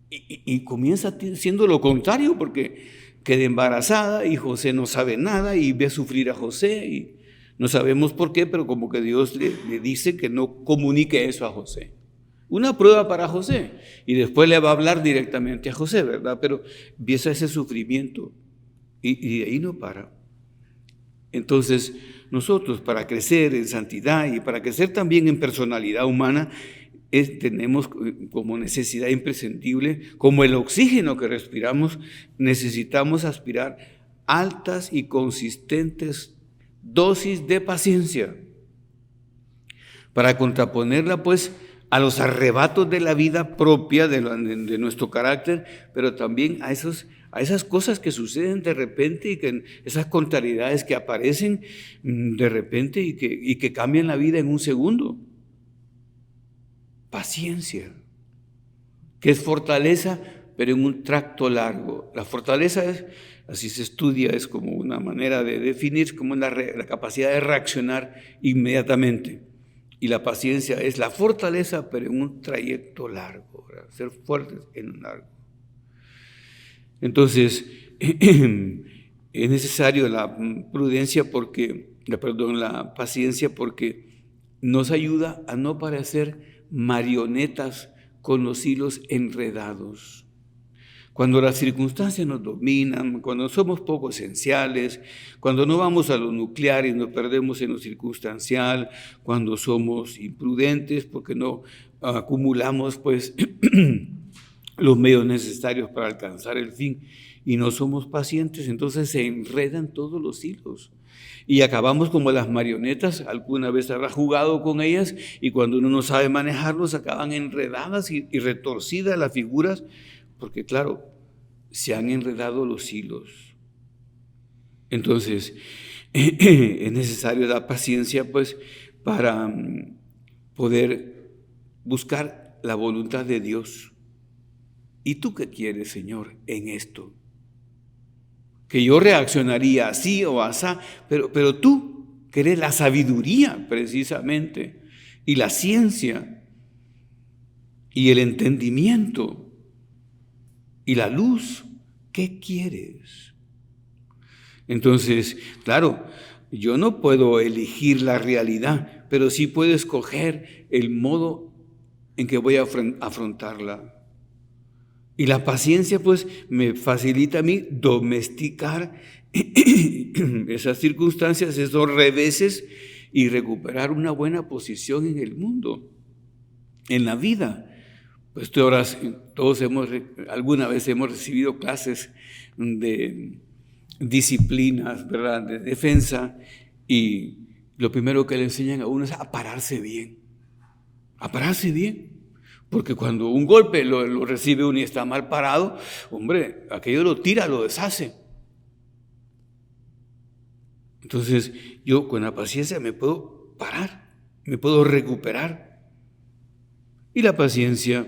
Speaker 1: Y comienza siendo lo contrario porque queda embarazada y José no sabe nada y ve a sufrir a José y no sabemos por qué, pero como que Dios le dice que no comunique eso a José. Una prueba para José. Y después le va a hablar directamente a José, ¿verdad? Pero empieza ese sufrimiento y de ahí no para. Entonces, nosotros para crecer en santidad y para crecer también en personalidad humana, tenemos como necesidad imprescindible, como el oxígeno que respiramos, necesitamos aspirar altas y consistentes dosis de paciencia para contraponerla pues a los arrebatos de la vida propia de nuestro carácter, pero también a esas cosas que suceden de repente y que esas contrariedades que aparecen de repente y que cambian la vida en un segundo. Paciencia. que es fortaleza, pero en un tracto largo. La fortaleza es, así se estudia, es como una manera de definir como la capacidad de reaccionar inmediatamente. Y la paciencia es la fortaleza, pero en un trayecto largo, ¿verdad? Ser fuertes en un largo. Entonces, es necesario la prudencia la paciencia, porque nos ayuda a no parecer marionetas con los hilos enredados. Cuando las circunstancias nos dominan, cuando somos poco esenciales, cuando no vamos a lo nuclear y nos perdemos en lo circunstancial, cuando somos imprudentes porque no acumulamos pues los medios necesarios para alcanzar el fin y no somos pacientes, entonces se enredan todos los hilos y acabamos como las marionetas. Alguna vez habrá jugado con ellas y cuando uno no sabe manejarlos acaban enredadas y retorcidas las figuras, porque claro, se han enredado los hilos. Entonces es necesario la paciencia pues para poder buscar la voluntad de Dios. ¿Y tú qué quieres, Señor, en esto? Que yo reaccionaría así o asá, pero tú querés la sabiduría precisamente, y la ciencia, y el entendimiento, y la luz. ¿Qué quieres? Entonces, claro, yo no puedo elegir la realidad, pero sí puedo escoger el modo en que voy a afrontarla. Y la paciencia pues me facilita a mí domesticar esas circunstancias, esos reveses, y recuperar una buena posición en el mundo, en la vida. Pues todos alguna vez hemos recibido clases de disciplinas, ¿verdad?, de defensa, y lo primero que le enseñan a uno es a pararse bien, porque cuando un golpe lo recibe uno y está mal parado, hombre, aquello lo tira, lo deshace. Entonces yo con la paciencia me puedo parar, me puedo recuperar. Y la paciencia,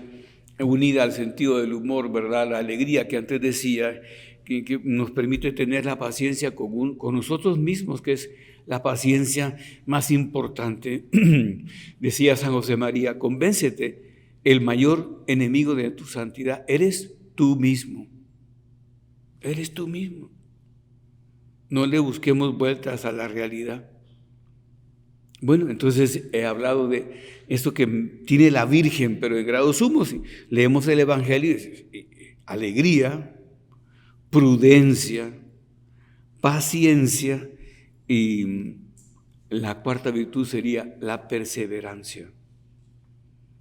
Speaker 1: unida al sentido del humor, ¿verdad?, la alegría que antes decía, que nos permite tener la paciencia con nosotros mismos, que es la paciencia más importante. Decía San José María: convéncete, el mayor enemigo de tu santidad eres tú mismo. Eres tú mismo. No le busquemos vueltas a la realidad. Bueno, entonces he hablado de esto que tiene la Virgen, pero en grado sumo. Si leemos el Evangelio, alegría, prudencia, paciencia, y la cuarta virtud sería la perseverancia.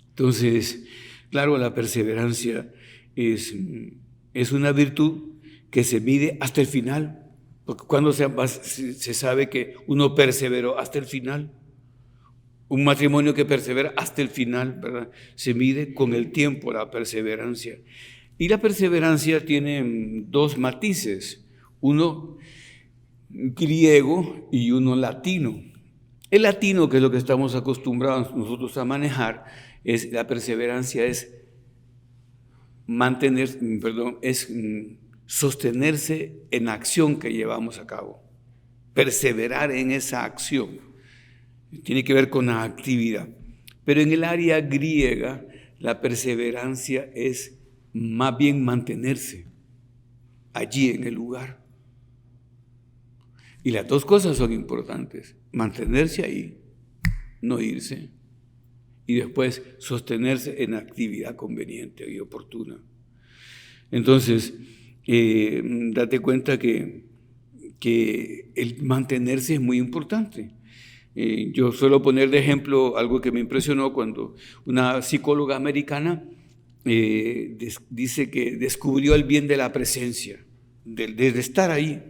Speaker 1: Entonces, claro, la perseverancia es una virtud que se mide hasta el final, porque cuando se sabe que uno perseveró hasta el final. Un matrimonio que persevera hasta el final, ¿verdad?, se mide con el tiempo, la perseverancia. Y la perseverancia tiene dos matices, uno griego y uno latino. El latino, que es lo que estamos acostumbrados nosotros a manejar, la perseverancia es sostenerse en la acción que llevamos a cabo, perseverar en esa acción. Tiene que ver con la actividad. Pero en el área griega, la perseverancia es más bien mantenerse allí en el lugar. Y las dos cosas son importantes: mantenerse ahí, no irse, y después sostenerse en actividad conveniente y oportuna. Entonces, date cuenta que el mantenerse es muy importante. Yo suelo poner de ejemplo algo que me impresionó cuando una psicóloga americana dice que descubrió el bien de la presencia, de estar ahí,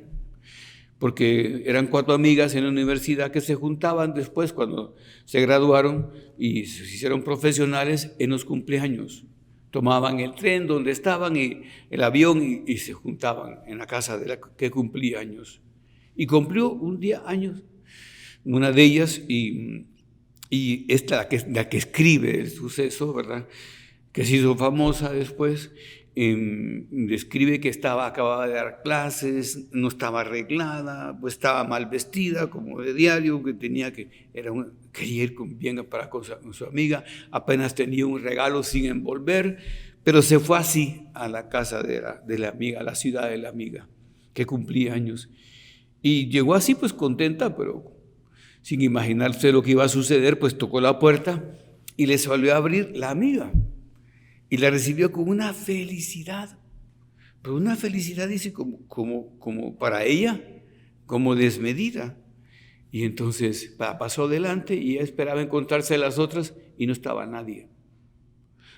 Speaker 1: porque eran 4 amigas en la universidad que se juntaban después cuando se graduaron y se hicieron profesionales en los cumpleaños. Tomaban el tren donde estaban y el avión y se juntaban en la casa de la que cumplía años. Y cumplió un día años una de ellas, y esta, la que escribe el suceso, ¿verdad?, que se hizo famosa después, describe que acababa de dar clases, no estaba arreglada, pues estaba mal vestida, como de diario, que quería ir bien con su amiga, apenas tenía un regalo sin envolver, pero se fue así a la casa de la amiga, a la ciudad de la amiga, que cumplía años. Y llegó así, pues contenta, pero sin imaginarse lo que iba a suceder, pues tocó la puerta y les volvió a abrir la amiga. Y la recibió con una felicidad, pero una felicidad, dice, como para ella, como desmedida. Y entonces pasó adelante y ella esperaba encontrarse a las otras y no estaba nadie.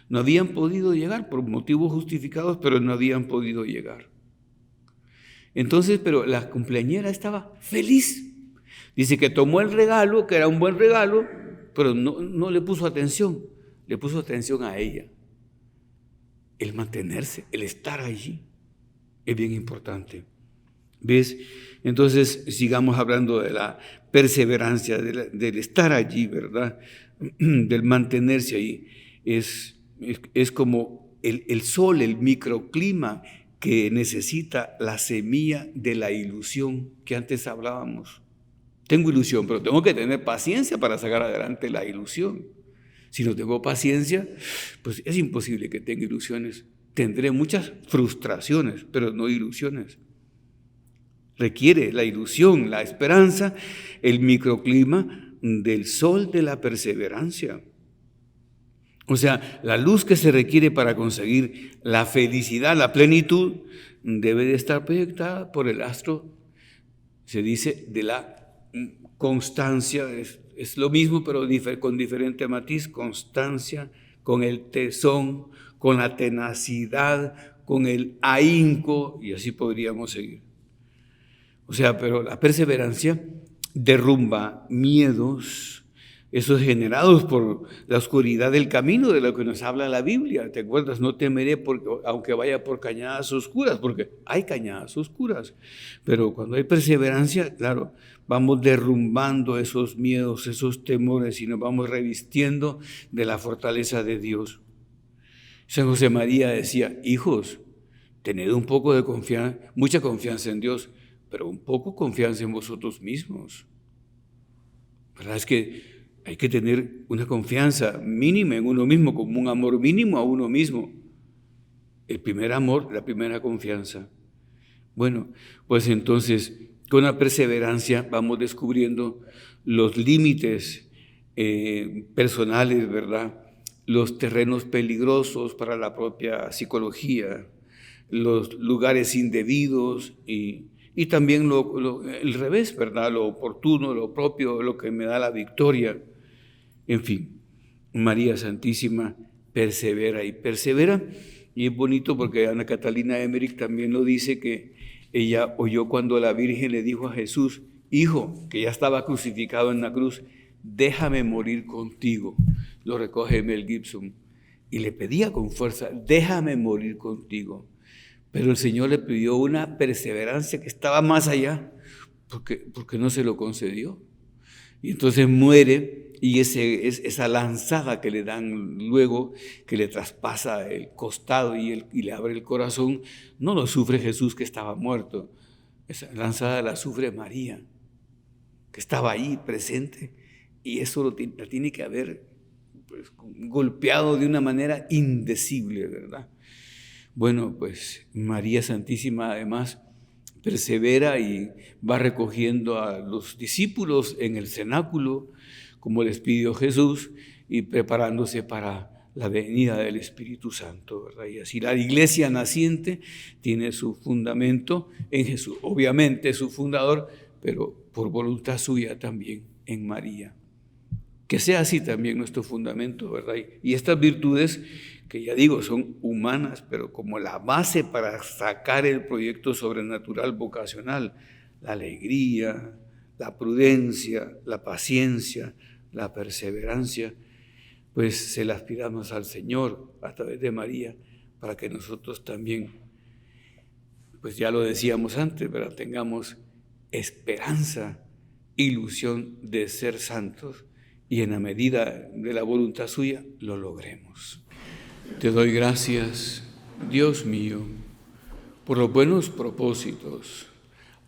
Speaker 1: No habían podido llegar por motivos justificados, pero no habían podido llegar. Entonces, pero la cumpleañera estaba feliz. Dice que tomó el regalo, que era un buen regalo, pero no le puso atención a ella. El mantenerse, el estar allí, es bien importante. ¿Ves? Entonces, sigamos hablando de la perseverancia, del estar allí, ¿verdad? Del mantenerse allí. Es como el sol, el microclima que necesita la semilla de la ilusión que antes hablábamos. Tengo ilusión, pero tengo que tener paciencia para sacar adelante la ilusión. Si no tengo paciencia, pues es imposible que tenga ilusiones. Tendré muchas frustraciones, pero no ilusiones. Requiere la ilusión, la esperanza, el microclima del sol de la perseverancia. O sea, la luz que se requiere para conseguir la felicidad, la plenitud, debe de estar proyectada por el astro, se dice, de la constancia. Es lo mismo, pero con diferente matiz: constancia, con el tesón, con la tenacidad, con el ahínco, y así podríamos seguir. O sea, pero la perseverancia derrumba miedos, esos generados por la oscuridad del camino, de lo que nos habla la Biblia. ¿Te acuerdas? No temeré aunque vaya por cañadas oscuras, porque hay cañadas oscuras. Pero cuando hay perseverancia, claro, vamos derrumbando esos miedos, esos temores, y nos vamos revistiendo de la fortaleza de Dios. San José María decía: hijos, tened un poco de confianza, mucha confianza en Dios, pero un poco confianza en vosotros mismos. ¿Verdad? Es que hay que tener una confianza mínima en uno mismo, como un amor mínimo a uno mismo. El primer amor, la primera confianza. Bueno, pues entonces, con la perseverancia vamos descubriendo los límites personales, ¿verdad? Los terrenos peligrosos para la propia psicología, los lugares indebidos y también el revés, ¿verdad? Lo oportuno, lo propio, lo que me da la victoria. En fin, María Santísima persevera y persevera. Y es bonito porque Ana Catalina Emmerich también lo dice, que ella oyó cuando la Virgen le dijo a Jesús: hijo, que ya estaba crucificado en la cruz, déjame morir contigo. Lo recoge Mel Gibson. Y le pedía con fuerza: déjame morir contigo. Pero el Señor le pidió una perseverancia que estaba más allá, porque no se lo concedió. Y entonces muere, y esa lanzada que le dan luego, que le traspasa el costado y le abre el corazón, no lo sufre Jesús, que estaba muerto. Esa lanzada la sufre María, que estaba ahí presente, y eso la tiene que haber, pues, golpeado de una manera indecible, ¿verdad? Bueno, pues María Santísima además persevera y va recogiendo a los discípulos en el cenáculo, como les pidió Jesús, y preparándose para la venida del Espíritu Santo, ¿verdad? Y así la iglesia naciente tiene su fundamento en Jesús, obviamente su fundador, pero por voluntad suya también en María. Que sea así también nuestro fundamento, ¿verdad? Y estas virtudes, que ya digo, son humanas, pero como la base para sacar el proyecto sobrenatural vocacional: la alegría, la prudencia, la paciencia, la perseverancia, pues se las pidamos al Señor a través de María, para que nosotros también, pues ya lo decíamos antes, ¿verdad?, tengamos esperanza, ilusión de ser santos, y en la medida de la voluntad suya lo logremos. Te doy gracias, Dios mío, por los buenos propósitos,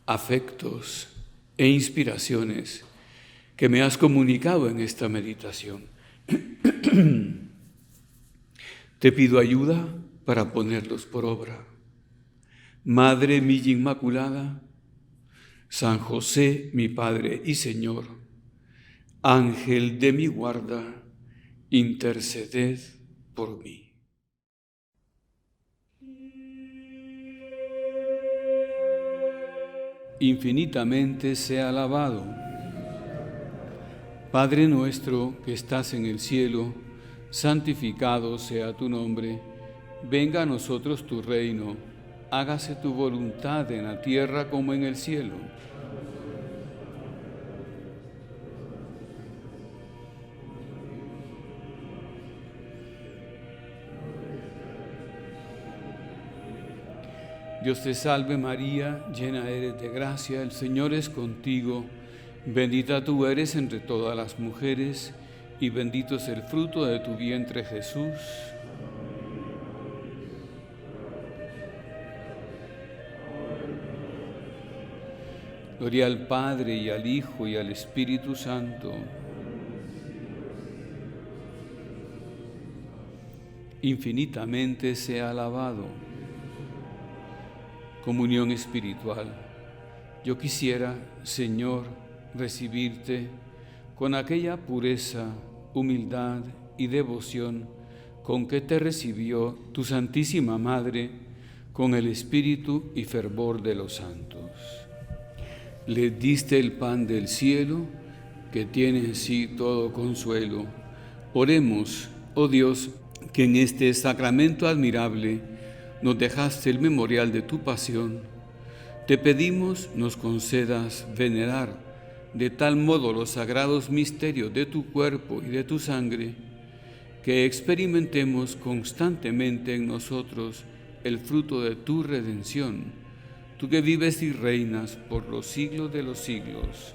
Speaker 1: afectos e inspiraciones que me has comunicado en esta meditación. Te pido ayuda para ponerlos por obra. Madre mía Inmaculada, San José, mi Padre y Señor, Ángel de mi guarda, interceded por mí. Infinitamente sea alabado. Padre nuestro que estás en el cielo, santificado sea tu nombre. Venga a nosotros tu reino. Hágase tu voluntad en la tierra como en el cielo. Dios te salve María, llena eres de gracia, el Señor es contigo. Bendita tú eres entre todas las mujeres, y bendito es el fruto de tu vientre, Jesús. Gloria al Padre, y al Hijo, y al Espíritu Santo. Infinitamente sea alabado. Comunión espiritual. Yo quisiera, Señor, recibirte con aquella pureza, humildad y devoción con que te recibió tu Santísima Madre, con el espíritu y fervor de los santos. Le diste el pan del cielo, que tiene en sí todo consuelo. Oremos, oh Dios, que en este sacramento admirable nos dejaste el memorial de tu pasión. Te pedimos nos concedas venerar de tal modo los sagrados misterios de tu cuerpo y de tu sangre, que experimentemos constantemente en nosotros el fruto de tu redención, tú que vives y reinas por los siglos de los siglos.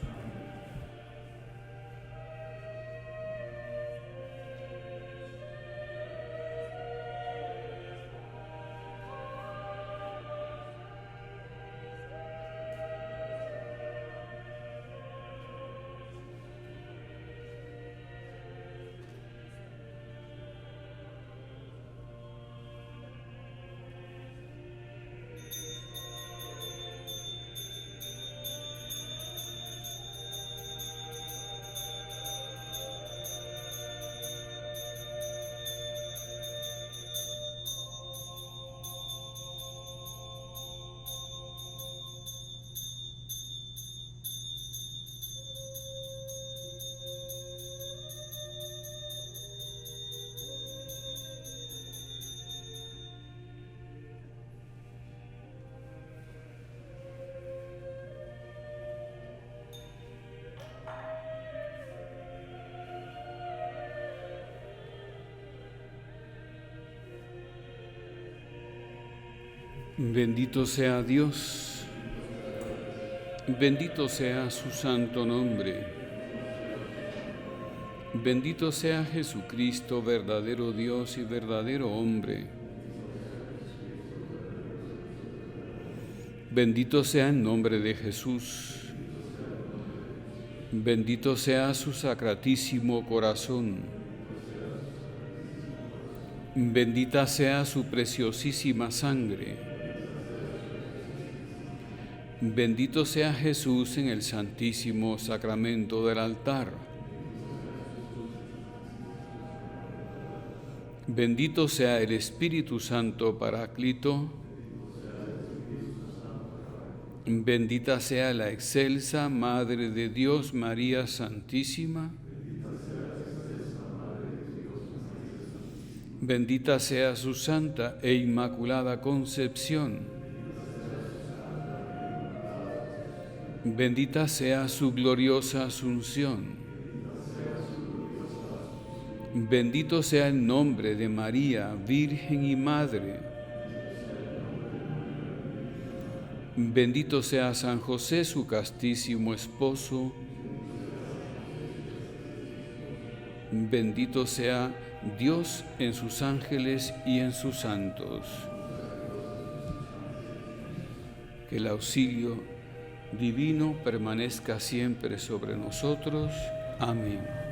Speaker 1: Bendito sea Dios, bendito sea su santo nombre, bendito sea Jesucristo, verdadero Dios y verdadero hombre. Bendito sea el nombre de Jesús, bendito sea su sacratísimo corazón, bendita sea su preciosísima sangre. Bendito sea Jesús en el santísimo sacramento del altar. Bendito sea el Espíritu Santo Paráclito. Bendita sea la excelsa Madre de Dios, María Santísima. Bendita sea su santa e inmaculada concepción. Bendita sea su gloriosa asunción. Bendito sea el nombre de María, Virgen y Madre. Bendito sea San José, su castísimo esposo. Bendito sea Dios en sus ángeles y en sus santos. Que el auxilio divino permanezca siempre sobre nosotros. Amén.